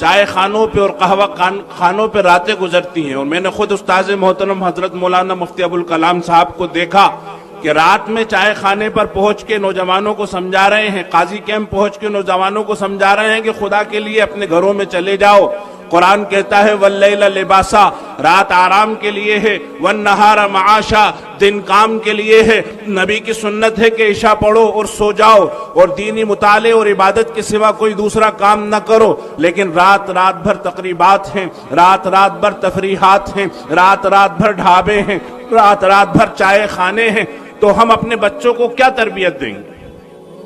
چائے خانوں پہ اور قہوہ خانوں پہ راتیں گزرتی ہیں، اور میں نے خود استاذ محترم حضرت مولانا مفتی ابوالکلام صاحب کو دیکھا کہ رات میں چائے خانے پر پہنچ کے نوجوانوں کو سمجھا رہے ہیں، قاضی کیمپ پہنچ کے نوجوانوں کو سمجھا رہے ہیں کہ خدا کے لیے اپنے گھروں میں چلے جاؤ۔ قرآن کہتا ہے واللیل لباسا، رات آرام کے لیے ہے، والنہار معاشا، دن کام کے لیے ہے۔ نبی کی سنت ہے کہ عشاء پڑھو اور سو جاؤ، اور دینی مطالعے اور عبادت کے سوا کوئی دوسرا کام نہ کرو، لیکن رات بھر تقریبات ہیں، رات بھر تفریحات ہیں، رات بھر ڈھابے ہیں، رات بھر چائے خانے ہیں، تو ہم اپنے بچوں کو کیا تربیت دیں گے؟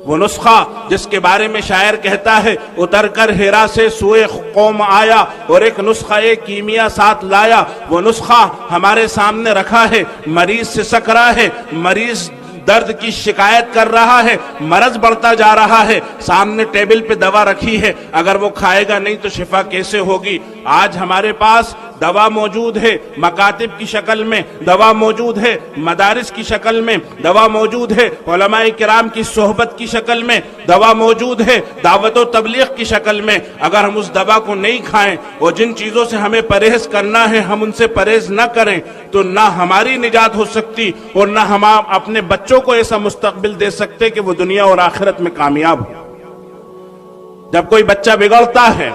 وہ نسخہ جس کے بارے میں شاعر کہتا ہے اتر کر ہیرا سے سوئے قوم آیا اور ایک نسخہ ایک کیمیا ساتھ لایا، وہ نسخہ ہمارے سامنے رکھا ہے، مریض سے سکرا ہے، مریض درد کی شکایت کر رہا ہے، مرض بڑھتا جا رہا ہے، سامنے ٹیبل پہ دوا رکھی ہے، اگر وہ کھائے گا نہیں تو شفا کیسے ہوگی؟ آج ہمارے پاس دوا موجود ہے، مکاتب کی شکل میں دوا موجود ہے، مدارس کی شکل میں دوا موجود ہے، علماء کرام کی صحبت کی شکل میں دوا موجود ہے، دعوت و تبلیغ کی شکل میں۔ اگر ہم اس دوا کو نہیں کھائیں اور جن چیزوں سے ہمیں پرہیز کرنا ہے ہم ان سے پرہیز نہ کریں تو نہ ہماری نجات ہو سکتی اور نہ ہم اپنے بچوں کو ایسا مستقبل دے سکتے کہ وہ دنیا اور آخرت میں کامیاب ہو۔ جب کوئی بچہ بگڑتا ہے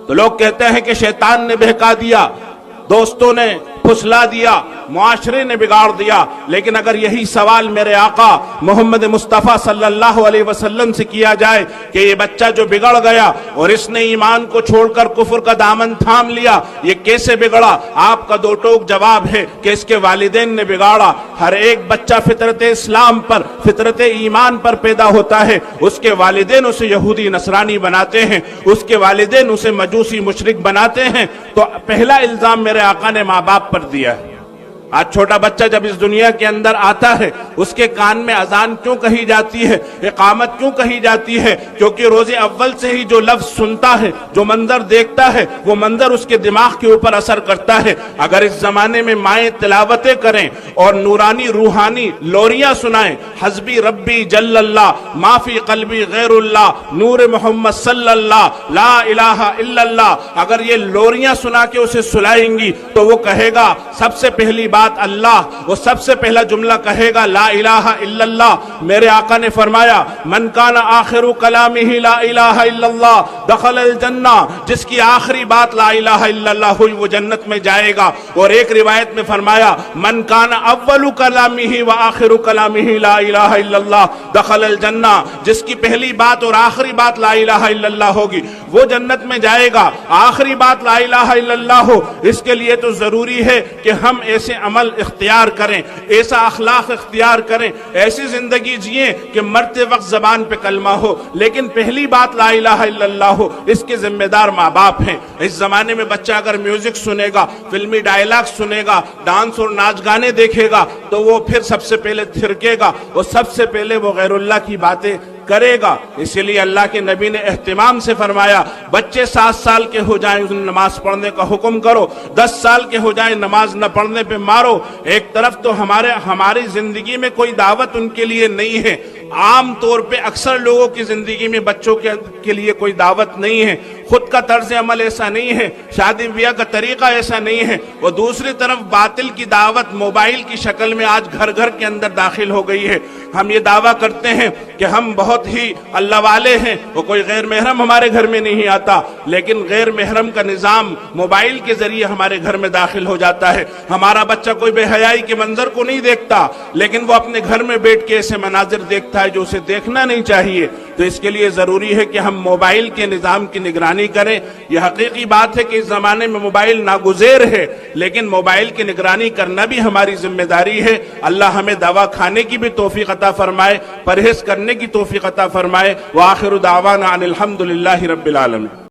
تو لوگ کہتے ہیں کہ شیطان نے بہکا دیا، دوستوں نے پھسلا دیا، معاشرے نے بگاڑ دیا، لیکن اگر یہی سوال میرے آقا محمد مصطفیٰ صلی اللہ علیہ وسلم سے کیا جائے کہ یہ بچہ جو بگڑ گیا اور اس نے ایمان کو چھوڑ کر کفر کا دامن تھام لیا یہ کیسے بگڑا، آپ کا دو ٹوک جواب ہے کہ اس کے والدین نے بگاڑا۔ ہر ایک بچہ فطرت اسلام پر، فطرت ایمان پر پیدا ہوتا ہے، اس کے والدین اسے یہودی نصرانی بناتے ہیں، اس کے والدین اسے مجوسی مشرک بناتے ہیں، تو پہلا الزام میرے آقا نے ماں باپ پر دیا ہے۔ آج چھوٹا بچہ جب اس دنیا کے اندر آتا ہے اس کے کان میں اذان کیوں کہی جاتی ہے، اقامت کیوں کہی جاتی ہے؟ کیونکہ روز اول سے ہی جو لفظ سنتا ہے، جو منظر دیکھتا ہے، وہ منظر اس کے دماغ کے اوپر اثر کرتا ہے۔ اگر اس زمانے میں مائیں تلاوتیں کریں اور نورانی روحانی لوریاں سنائیں، حسبی ربی جل اللہ، ما فی قلبی غیر اللہ، نور محمد صلی اللہ، لا الہ الا اللہ، اگر یہ لوریاں سنا کے اسے سلائیں گی تو وہ کہے گا سب سے پہلی بات اللہ، وہ سب سے پہلا جملہ کہے گا لا الہ الا اللہ۔ میرے آقا نے فرمایا من کان آخر کلامہ لا الہ الا اللہ دخل الجنہ، جس کی آخری بات لا الہ الا اللہ ہوئی وہ جنت میں جائے گا۔ اور ایک روایت میں فرمایا من کان اول کلامہ و آخر کلامہ لا الہ الا اللہ دخل الجنہ، جس کی پہلی بات اور آخری بات لا الہ الا اللہ ہوگی وہ جنت میں جائے گا۔ آخری بات لا الہ الا اللہ ہو، اس کے لیے تو ضروری ہے کہ ہم ایسے عمل اختیار کریں، ایسا اخلاق اختیار کریں، ایسی زندگی جئیں کہ مرتے وقت زبان پہ کلمہ ہو، لیکن پہلی بات لا الہ الا اللہ ہو۔ اس کے ذمہ دار ماں باپ ہیں۔ اس زمانے میں بچہ اگر میوزک سنے گا، فلمی ڈائلاگ سنے گا، ڈانس اور ناچ گانے دیکھے گا تو وہ پھر سب سے پہلے تھرکے گا اور سب سے پہلے وہ غیر اللہ کی باتیں کرے گا۔ اسی لیے اللہ کے نبی نے اہتمام سے فرمایا بچے 7 سال کے ہو جائیں انہیں نماز پڑھنے کا حکم کرو، 10 سال کے ہو جائیں نماز نہ پڑھنے پہ مارو۔ ایک طرف تو ہماری زندگی میں کوئی دعوت ان کے لیے نہیں ہے، عام طور پہ اکثر لوگوں کی زندگی میں بچوں کے لیے کوئی دعوت نہیں ہے، خود کا طرز عمل ایسا نہیں ہے، شادی بیاہ کا طریقہ ایسا نہیں ہے، اور دوسری طرف باطل کی دعوت موبائل کی شکل میں آج گھر گھر کے اندر داخل ہو گئی ہے۔ ہم یہ دعویٰ کرتے ہیں کہ ہم بہت ہی اللہ والے ہیں، وہ کوئی غیر محرم ہمارے گھر میں نہیں آتا، لیکن غیر محرم کا نظام موبائل کے ذریعے ہمارے گھر میں داخل ہو جاتا ہے۔ ہمارا بچہ کوئی بے حیائی کے منظر کو نہیں دیکھتا، لیکن وہ اپنے گھر میں بیٹھ کے ایسے مناظر دیکھتا ہے جو اسے دیکھنا نہیں چاہیے۔ تو اس کے لیے ضروری ہے کہ ہم موبائل کے نظام کی نگرانی کریں۔ یہ حقیقی بات ہے کہ اس زمانے میں موبائل ناگزیر ہے، لیکن موبائل کی نگرانی کرنا بھی ہماری ذمہ داری ہے۔ اللہ ہمیں دوا کھانے کی بھی توفیق عطا فرمائے، پرہیز کرنے کی توفیق عطا فرمائے۔ وآخر دعوانا ان الحمدللہ رب العالمین۔